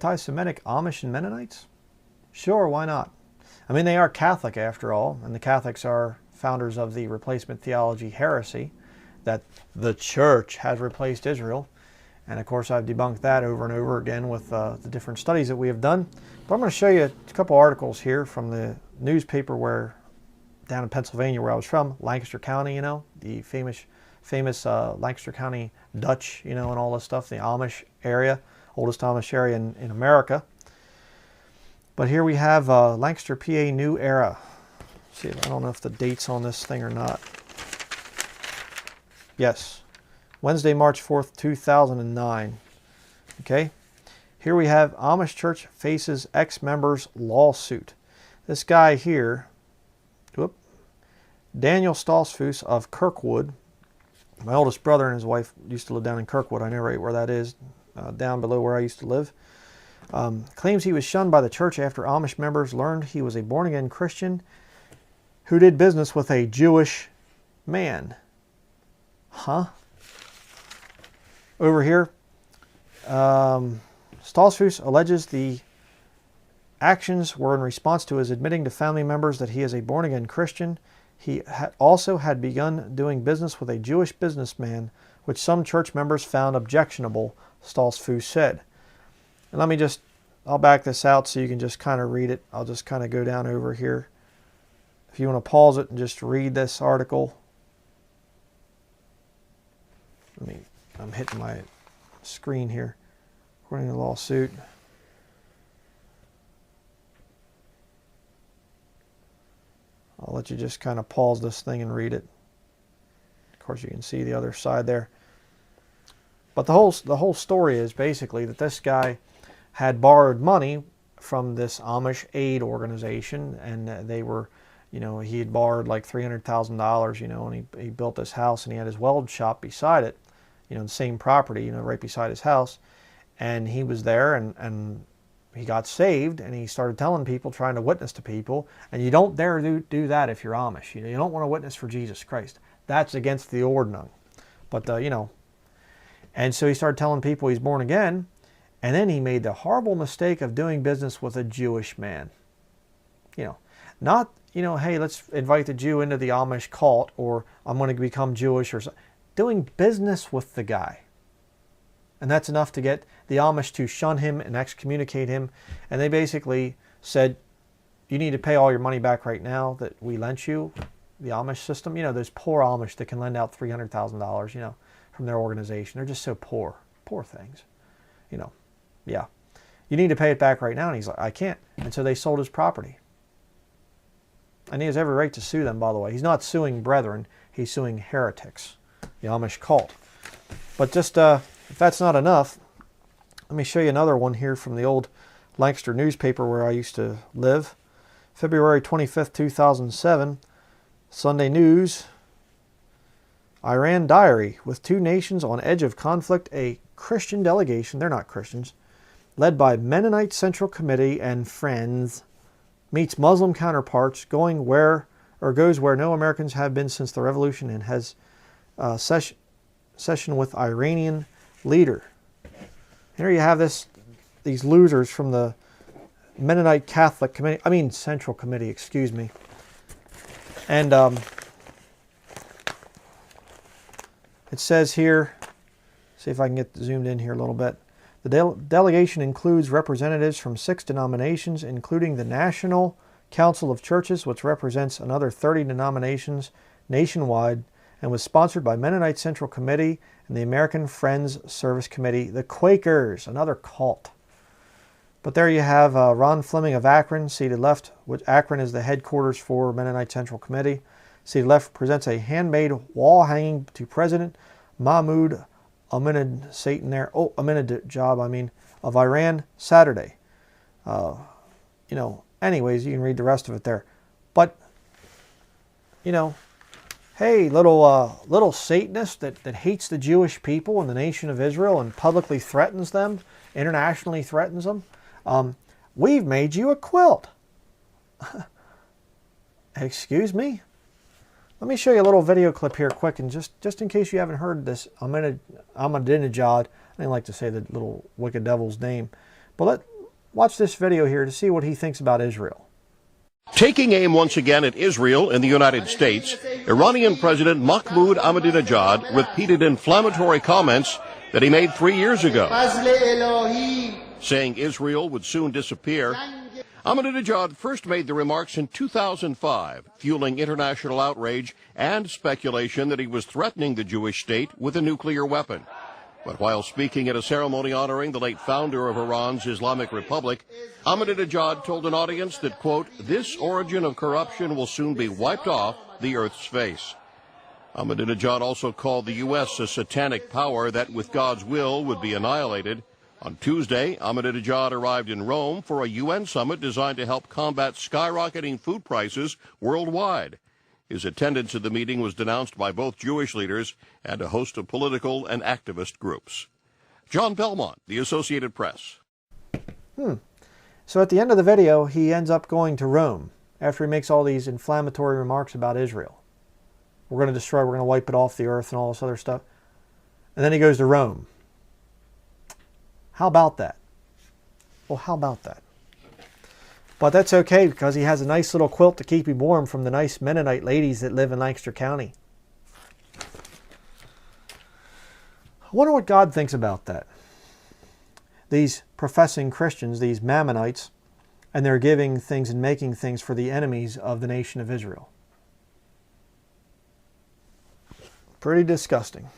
anti-Semitic Amish and Mennonites? Sure, why not? I mean, they are Catholic after all, and the Catholics are founders of the replacement theology heresy that the church has replaced Israel. And of course, I've debunked that over and over again with the different studies that we have done. But I'm going to show you a couple articles here from the newspaper down in Pennsylvania where I was from, Lancaster County, you know, the famous Lancaster County Dutch, you know, and all this stuff, the Amish area, oldest Amish area in America. But here we have Lancaster, PA, New Era. Let's see, I don't know if the date's on this thing or not. Yes, Wednesday, March 4th, 2009. Okay, here we have Amish church faces ex-members lawsuit. This guy here, Daniel Stoltzfus of Kirkwood, my oldest brother and his wife used to live down in Kirkwood. I know right where that is, down below where I used to live. Claims he was shunned by the church after Amish members learned he was a born-again Christian who did business with a Jewish man. Huh? Over here, Stoltzfus alleges the actions were in response to his admitting to family members that he is a born-again Christian. He also had begun doing business with a Jewish businessman, which some church members found objectionable, Stoltzfus said. And I'll back this out so you can just kind of read it. I'll just kind of go down over here. If you want to pause it and just read this article. I'm hitting my screen here. According to the lawsuit. I'll let you just kind of pause this thing and read it. Of course, you can see the other side there. But the whole story is basically that this guy had borrowed money from this Amish aid organization, and they were, you know, he had borrowed like $300,000, you know, and he built this house, and he had his weld shop beside it, you know, the same property, you know, right beside his house. And he was there, and he got saved, and he started telling people, trying to witness to people. And you don't dare do that if you're Amish. You know, you don't want to witness for Jesus Christ. That's against the ordinance. But, you know, and so he started telling people he's born again. And then he made the horrible mistake of doing business with a Jewish man. You know, not, you know, hey, let's invite the Jew into the Amish cult, or I'm going to become Jewish, or something. Doing business with the guy. And that's enough to get the Amish to shun him and excommunicate him. And they basically said, you need to pay all your money back right now that we lent you, the Amish system. You know, those poor Amish that can lend out $300,000, you know, from their organization. They're just so poor. Poor things. You know, yeah. You need to pay it back right now. And he's like, I can't. And so they sold his property. And he has every right to sue them, by the way. He's not suing brethren. He's suing heretics, the Amish cult. But just, if that's not enough, let me show you another one here from the old Lancaster newspaper where I used to live. February 25th, 2007. Sunday News. Iran diary. With two nations on edge of conflict, a Christian delegation, they're not Christians, led by Mennonite Central Committee and friends, meets Muslim counterparts, goes where no Americans have been since the revolution, and has session with Iranian leader. Here you have these losers from the Mennonite Catholic Committee, Central Committee, excuse me. And it says here, see if I can get zoomed in here a little bit. The delegation includes representatives from 6 denominations, including the National Council of Churches, which represents another 30 denominations nationwide, and was sponsored by Mennonite Central Committee and the American Friends Service Committee, the Quakers, another cult. But there you have Ron Fleming of Akron, seated left, which Akron is the headquarters for Mennonite Central Committee. Seated left presents a handmade wall hanging to President Mahmoud Ahmadinejad, of Iran, Saturday. You know, anyways, you can read the rest of it there. But, you know, hey, little Satanist that hates the Jewish people and the nation of Israel and publicly threatens them, internationally threatens them. We've made you a quilt. Excuse me? Let me show you a little video clip here quick, and just in case you haven't heard this, Ahmadinejad, I didn't like to say the little wicked devil's name, but Watch this video here to see what he thinks about Israel. Taking aim once again at Israel in the United States, Iranian President Mahmoud Ahmadinejad repeated inflammatory comments that he made 3 years ago, saying Israel would soon disappear. Ahmadinejad first made the remarks in 2005, fueling international outrage and speculation that he was threatening the Jewish state with a nuclear weapon. But while speaking at a ceremony honoring the late founder of Iran's Islamic Republic, Ahmadinejad told an audience that, quote, this origin of corruption will soon be wiped off the earth's face. Ahmadinejad also called the U.S. a satanic power that, with God's will, would be annihilated. On Tuesday, Ahmadinejad arrived in Rome for a UN summit designed to help combat skyrocketing food prices worldwide. His attendance at the meeting was denounced by both Jewish leaders and a host of political and activist groups. John Belmont, The Associated Press. So at the end of the video, he ends up going to Rome after he makes all these inflammatory remarks about Israel. We're going to destroy, we're going to wipe it off the earth and all this other stuff. And then he goes to Rome. How about that? Well, how about that? But that's okay because he has a nice little quilt to keep him warm from the nice Mennonite ladies that live in Lancaster County. I wonder what God thinks about that. These professing Christians, these Mammonites, and they're giving things and making things for the enemies of the nation of Israel. Pretty disgusting.